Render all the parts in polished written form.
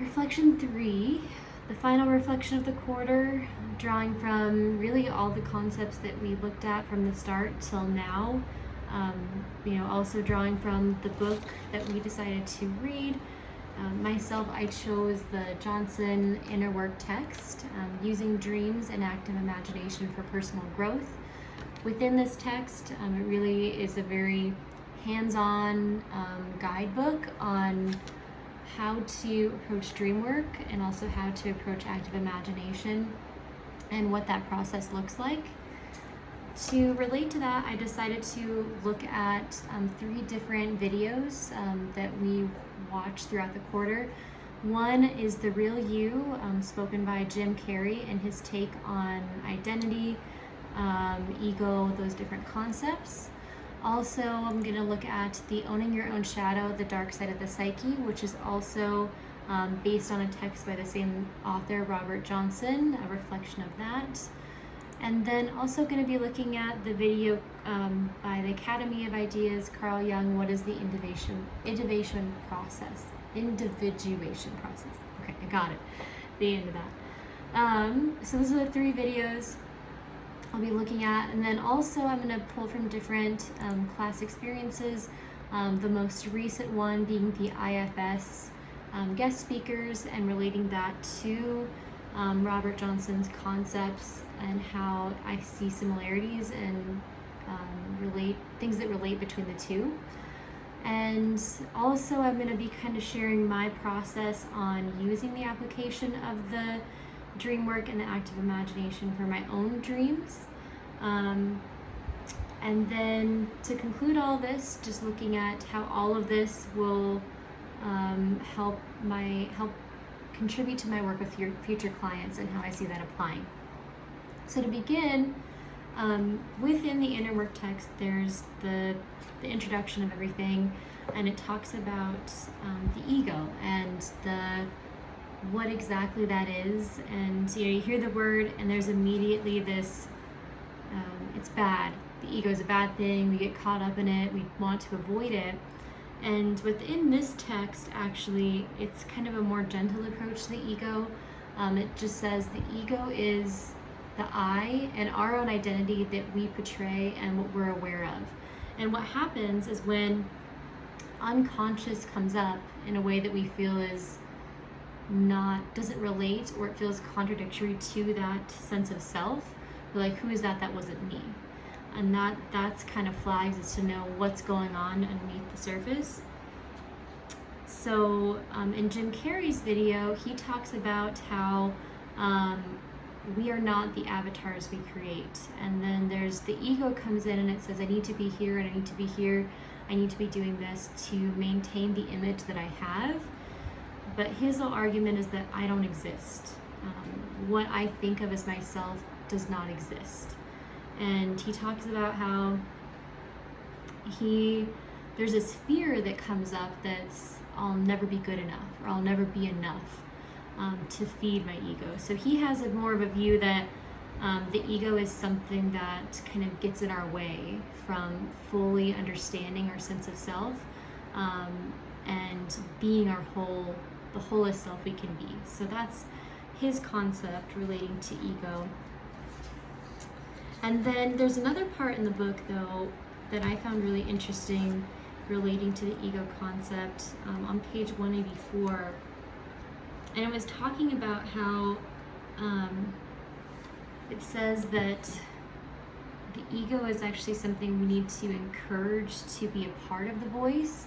Reflection 3, the final reflection of the quarter, drawing from really all the concepts that we looked at from the start till now. Also drawing from the book that we decided to read. Myself, I chose the Johnson Inner Work text, Using Dreams and Active Imagination for Personal Growth. Within this text, it really is a very hands-on guidebook on how to approach dream work and also how to approach active imagination and what that process looks like. To relate to that, I decided to look at 3 different videos that we watched throughout the quarter. One is The Real You, spoken by Jim Carrey, and his take on identity, ego, those different concepts. Also, I'm going to look at the Owning Your Own Shadow, The Dark Side of the Psyche, which is also based on a text by the same author, Robert Johnson, a reflection of that. And then also going to be looking at the video by the Academy of Ideas, Carl Jung, What is the Individuation process? Individuation process. Okay, I got it. The end of that. So those are the 3 videos I'll be looking at, and then also I'm going to pull from different class experiences, the most recent one being the IFS guest speakers, and relating that to Robert Johnson's concepts and how I see similarities and things that relate between the two. And also I'm going to be kind of sharing my process on using the application of the dream work and the active imagination for my own dreams. And then to conclude all this, just looking at how all of this will help contribute to my work with your future clients and how I see that applying. So to begin, within the inner work text, there's the introduction of everything, and it talks about the ego and what exactly that is. And you hear the word and there's immediately this, it's bad. The ego is a bad thing. We get caught up in it. We want to avoid it. And within this text, actually, it's kind of a more gentle approach to the ego. It just says the ego is the I and our own identity that we portray and what we're aware of. And what happens is when unconscious comes up in a way that we feel is doesn't relate, or it feels contradictory to that sense of self, we're like, who is that? That wasn't me. And that's kind of flags as to know what's going on underneath the surface. So in Jim Carrey's video, he talks about how we are not the avatars we create. And then there's the ego comes in and it says, I need to be here and I need to be here. I need to be doing this to maintain the image that I have. But his whole argument is that I don't exist. What I think of as myself does not exist. And he talks about how there's this fear that comes up that's I'll never be good enough, or I'll never be enough to feed my ego. So he has more of a view that the ego is something that kind of gets in our way from fully understanding our sense of self and being the wholest self we can be. So that's his concept relating to ego. And then there's another part in the book, though, that I found really interesting relating to the ego concept on page 184. And it was talking about how it says that the ego is actually something we need to encourage to be a part of the voice.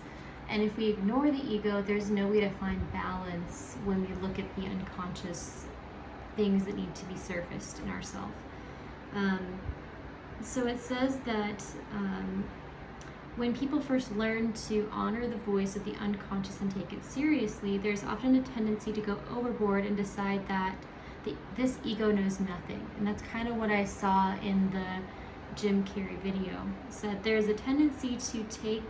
And if we ignore the ego, there's no way to find balance when we look at the unconscious things that need to be surfaced in ourselves. So it says that when people first learn to honor the voice of the unconscious and take it seriously, there's often a tendency to go overboard and decide that this ego knows nothing. And that's kind of what I saw in the Jim Carrey video. So that there's a tendency to take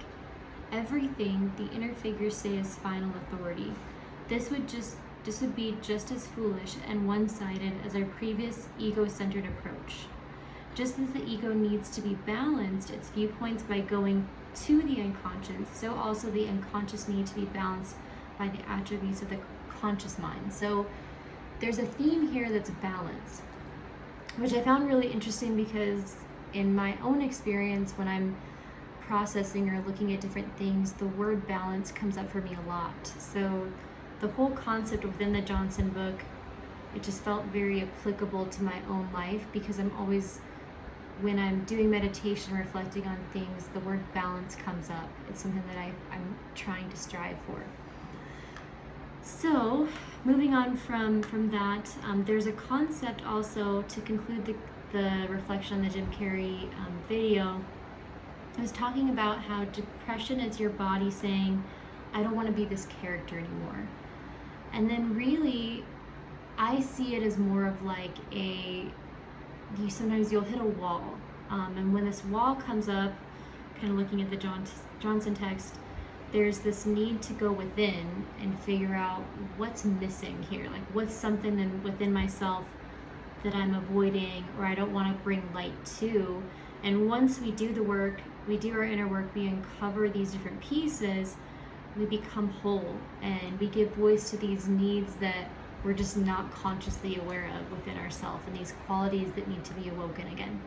everything the inner figures say as final authority. This would be just as foolish and one-sided as our previous ego-centered approach. Just as the ego needs to be balanced its viewpoints by going to the unconscious, so also the unconscious needs to be balanced by the attributes of the conscious mind. So there's a theme here that's balance, which I found really interesting because in my own experience, when I'm processing or looking at different things, the word balance comes up for me a lot. So the whole concept within the Johnson book, it just felt very applicable to my own life, because I'm always, when I'm doing meditation, reflecting on things, the word balance comes up. It's something that I'm trying to strive for. So moving on from that, there's a concept also to conclude the reflection on the Jim Carrey video. I was talking about how depression is your body saying, I don't want to be this character anymore. And then really, I see it as more of like sometimes you'll hit a wall. And when this wall comes up, kind of looking at the Johnson text, there's this need to go within and figure out what's missing here. Like, what's something within myself that I'm avoiding or I don't want to bring light to. And once we do the work, we do our inner work, we uncover these different pieces, we become whole, and we give voice to these needs that we're just not consciously aware of within ourselves, and these qualities that need to be awoken again.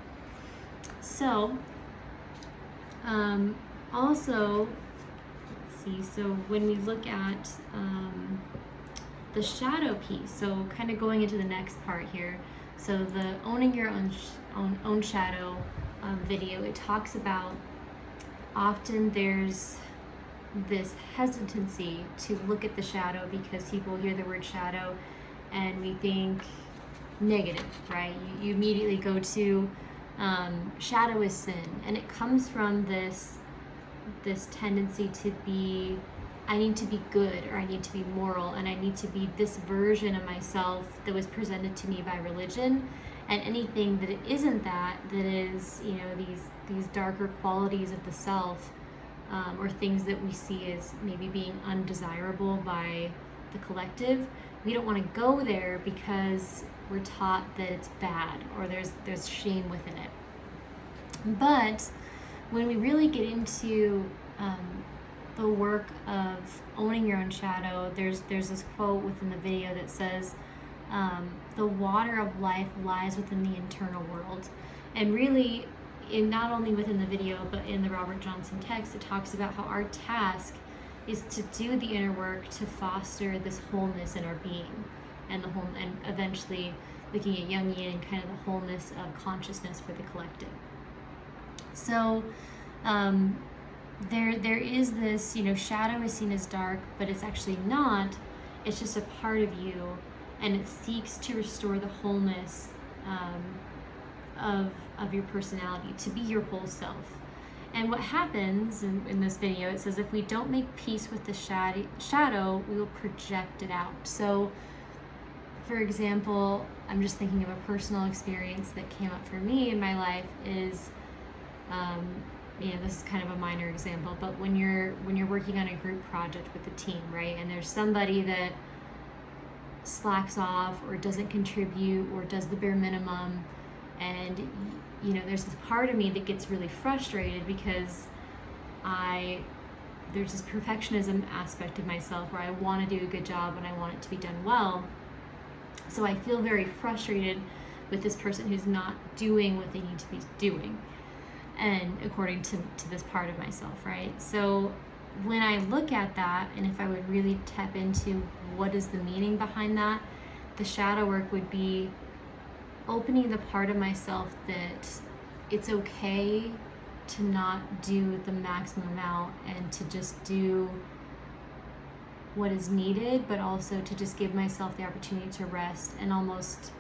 So, also, let's see, so when we look at the shadow piece, so kind of going into the next part here, so the owning your own shadow video, it talks about often there's this hesitancy to look at the shadow because people hear the word shadow and we think negative, right? You immediately go to shadow is sin, and it comes from this tendency to be, I need to be good, or I need to be moral, and I need to be this version of myself that was presented to me by religion. And anything that it isn't that is, you know, these darker qualities of the self, or things that we see as maybe being undesirable by the collective, we don't want to go there because we're taught that it's bad or there's shame within it. But when we really get into the work of owning your own shadow, there's this quote within the video that says, the water of life lies within the internal world. And really, not only within the video, but in the Robert Johnson text, it talks about how our task is to do the inner work to foster this wholeness in our being, and eventually looking at Jungian, kind of the wholeness of consciousness for the collective. So there is this, you know, shadow is seen as dark, but it's actually not. It's just a part of you, and it seeks to restore the wholeness of your personality, to be your whole self. And what happens in this video, it says, if we don't make peace with the shadow, we will project it out. So, for example, I'm just thinking of a personal experience that came up for me in my life is, you know, this is kind of a minor example, but when you're working on a group project with a team, right, and there's somebody that slacks off or doesn't contribute or does the bare minimum, and you know, there's this part of me that gets really frustrated because there's this perfectionism aspect of myself where I want to do a good job and I want it to be done well. So I feel very frustrated with this person who's not doing what they need to be doing, and according to this part of myself, right? So when I look at that, and if I would really tap into what is the meaning behind that, the shadow work would be opening the part of myself that it's okay to not do the maximum amount and to just do what is needed, but also to just give myself the opportunity to rest and almost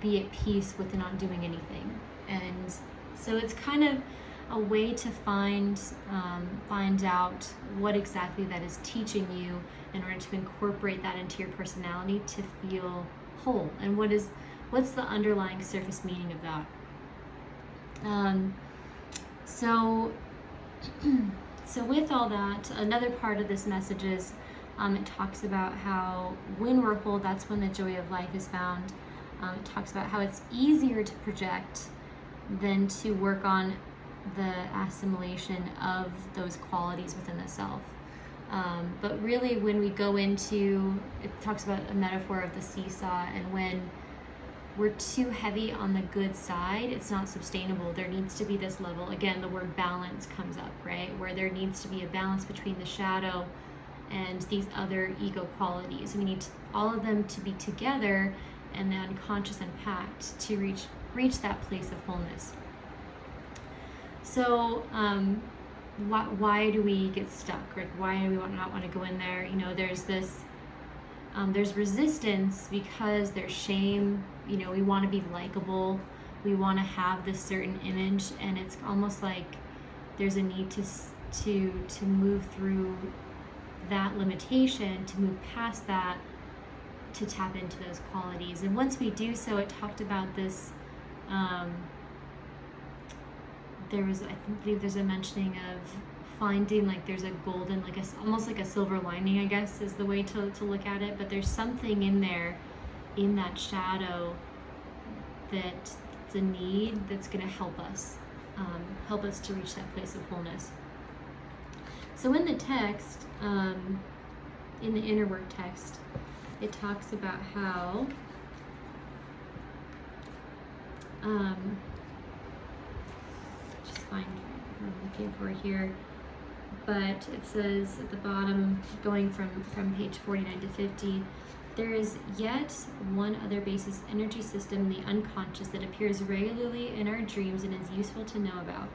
be at peace with not doing anything. And so it's kind of a way to find out what exactly that is teaching you in order to incorporate that into your personality to feel whole, and what's the underlying surface meaning of that. So with all that, another part of this message is it talks about how when we're whole, that's when the joy of life is found. It talks about how it's easier to project than to work on the assimilation of those qualities within the self. But really, when we go into, it talks about a metaphor of the seesaw, and when we're too heavy on the good side, it's not sustainable. There needs to be this level, again, the word balance comes up, right? Where there needs to be a balance between the shadow and these other ego qualities. We need all of them to be together and the unconscious and pact to reach that place of wholeness. So, why do we get stuck? Like, why do we not want to go in there? You know, there's this, there's resistance because there's shame. You know, we want to be likable. We want to have this certain image, and it's almost like there's a need to move through that limitation, to move past that, to tap into those qualities. And once we do so, it talked about this. I believe there's a mentioning of finding, like, there's a golden, like almost like a silver lining, I guess is the way to look at it. But there's something in there, in that shadow, that's a need that's going to help us to reach that place of wholeness. So in the text, in the inner work text, it talks about how just find what I'm looking for here, but it says at the bottom, going from page 49 to 50, there is yet one other basis energy system, the unconscious, that appears regularly in our dreams and is useful to know about.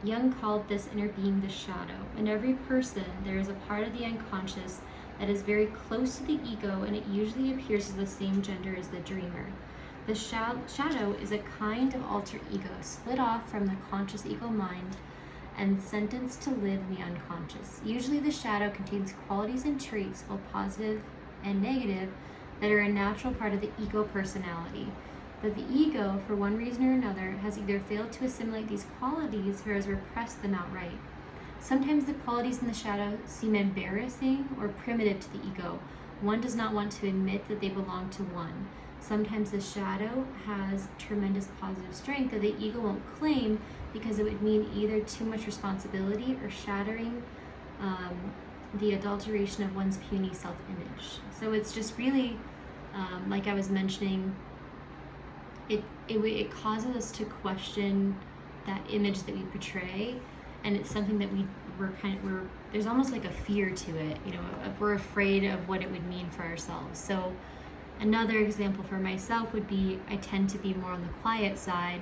Jung called this inner being the shadow. In every person, there is a part of the unconscious that is very close to the ego, and it usually appears as the same gender as the dreamer. The shadow is a kind of alter ego, split off from the conscious ego mind and sentenced to live in the unconscious. Usually the shadow contains qualities and traits, both positive and negative, that are a natural part of the ego personality. But the ego, for one reason or another, has either failed to assimilate these qualities or has repressed them outright. Sometimes the qualities in the shadow seem embarrassing or primitive to the ego. One does not want to admit that they belong to one. Sometimes the shadow has tremendous positive strength that the ego won't claim because it would mean either too much responsibility or shattering the adulteration of one's puny self-image. So it's just really, like I was mentioning, it causes us to question that image that we portray, and it's something that there's almost like a fear to it. You know, we're afraid of what it would mean for ourselves. So another example for myself would be, I tend to be more on the quiet side.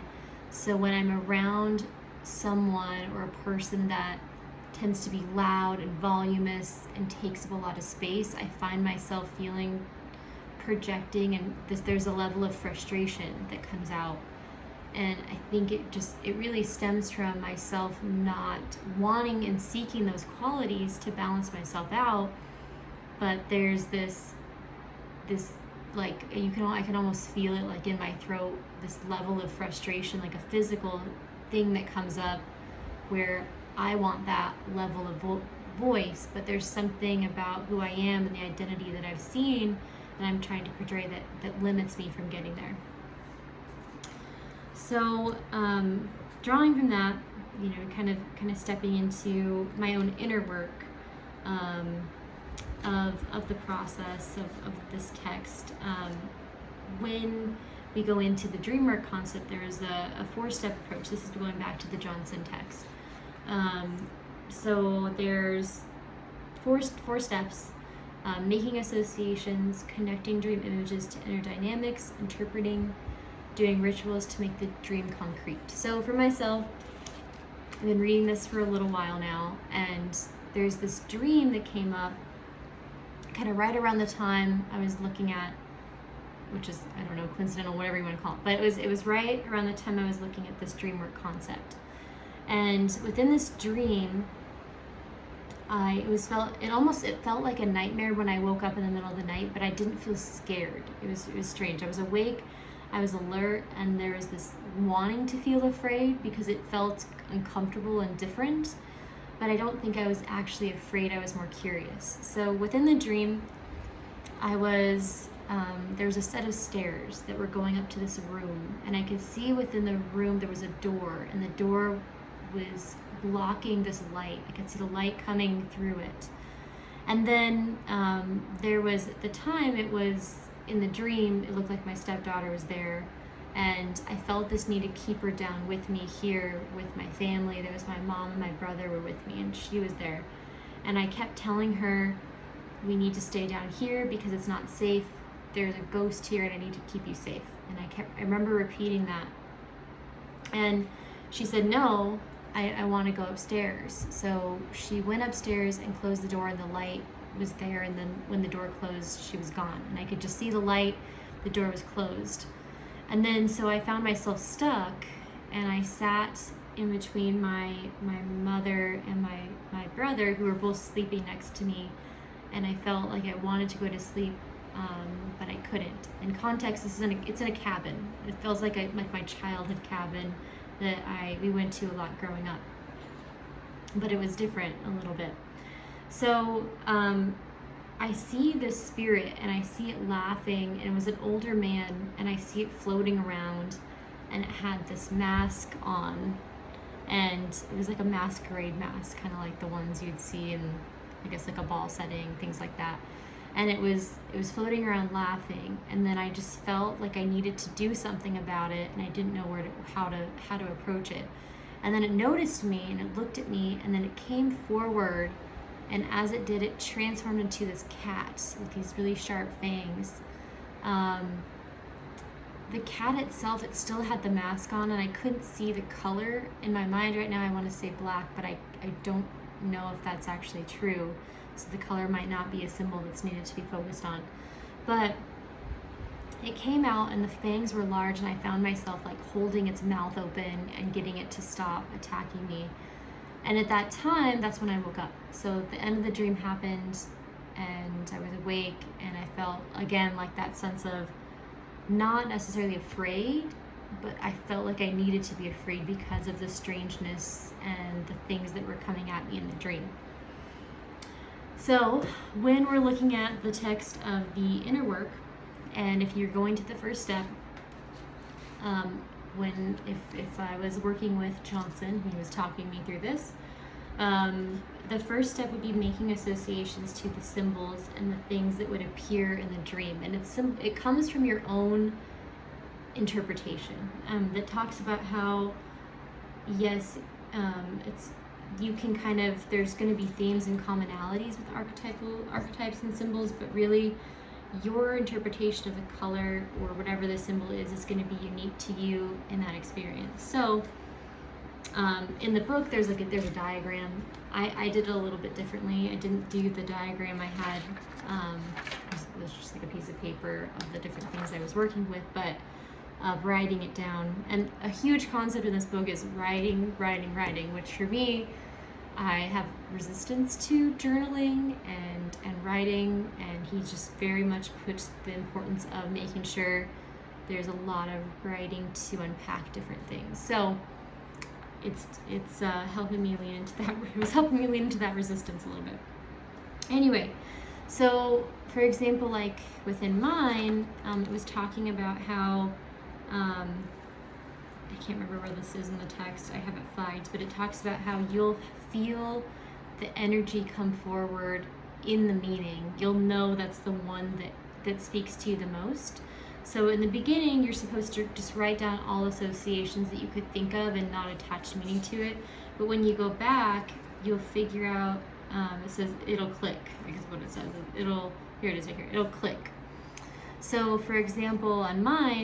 So when I'm around someone or a person that tends to be loud and voluminous and takes up a lot of space, I find myself feeling projecting, and there's a level of frustration that comes out. And I think it really stems from myself not wanting and seeking those qualities to balance myself out. But there's this like, I can almost feel it, like, in my throat, this level of frustration, like a physical thing that comes up where I want that level of voice, but there's something about who I am and the identity that I've seen and I'm trying to portray that limits me from getting there. So drawing from that, you know, kind of stepping into my own inner work of the process of this text. When we go into the dream work concept, there's a 4-step approach. This is going back to the Johnson text. So there's four steps: making associations, connecting dream images to inner dynamics, interpreting, doing rituals to make the dream concrete. So for myself, I've been reading this for a little while now, and there's this dream that came up kind of right around the time I was looking at, which is, I don't know, coincidental, whatever you want to call it, but it was right around the time I was looking at this dream work concept. And within this dream, it felt like a nightmare when I woke up in the middle of the night, but I didn't feel scared. It was strange. I was awake, I was alert, and there was this wanting to feel afraid because it felt uncomfortable and different, but I don't think I was actually afraid. I was more curious. So within the dream, there was a set of stairs that were going up to this room, and I could see within the room there was a door, and the door was blocking this light. I could see the light coming through it. And then there was, at the time, it was in the dream, it looked like my stepdaughter was there. And I felt this need to keep her down with me here with my family. There was my mom and my brother were with me, and she was there. And I kept telling her, we need to stay down here because it's not safe. There's a ghost here and I need to keep you safe. And I remember repeating that. And she said, no, I want to go upstairs. So she went upstairs and closed the door, and the light was there. And then when the door closed, she was gone. And I could just see the light, the door was closed. And then so I found myself stuck, and I sat in between my mother and my brother, who were both sleeping next to me. And I felt like I wanted to go to sleep, but I couldn't. In context, it's in a cabin. It feels like my childhood cabin that we went to a lot growing up, but it was different a little bit. So I see this spirit, and I see it laughing, and it was an older man, and I see it floating around, and it had this mask on, and it was like a masquerade mask, kind of like the ones you'd see in, I guess, like a ball setting, things like that. And it was floating around laughing, and then I just felt like I needed to do something about it, and I didn't know how to approach it. And then it noticed me, and it looked at me, and then it came forward, and as it did, it transformed into this cat with these really sharp fangs. The cat itself, it still had the mask on, and I couldn't see the color. In my mind right now, I want to say black, but I don't know if that's actually true. So the color might not be a symbol that's needed to be focused on. But it came out, and the fangs were large, and I found myself like holding its mouth open and getting it to stop attacking me. And at that time, that's when I woke up. So the end of the dream happened, and I was awake, and I felt, again, like that sense of not necessarily afraid, but I felt like I needed to be afraid because of the strangeness and the things that were coming at me in the dream. So when we're looking at the text of the inner work, and if you're going to the first step, if I was working with Johnson, he was talking me through this, the first step would be making associations to the symbols and the things that would appear in the dream. And it comes from your own interpretation, that talks about how, yes, you can kind of, there's going to be themes and commonalities with archetypes and symbols, but really your interpretation of the color or whatever the symbol is going to be unique to you in that experience. So in the book, there's a diagram. I did it a little bit differently. I didn't do the diagram. I had it was just like a piece of paper of the different things I was working with, but writing it down. And a huge concept in this book is writing, which for me, I have resistance to journaling and writing, and he just very much puts the importance of making sure there's a lot of writing to unpack different things. So it's helping me lean into that. It was helping me lean into that resistance a little bit. Anyway, so for example, like within mine, it was talking about how I can't remember where this is in the text. I have it flagged, but it talks about how you'll feel the energy come forward in the meaning. You'll know that's the one that speaks to you the most. So in the beginning, you're supposed to just write down all associations that you could think of and not attach meaning to it. But when you go back, you'll figure out, it says it'll click, I guess what it says. Here it is right here, it'll click. So for example, on mine,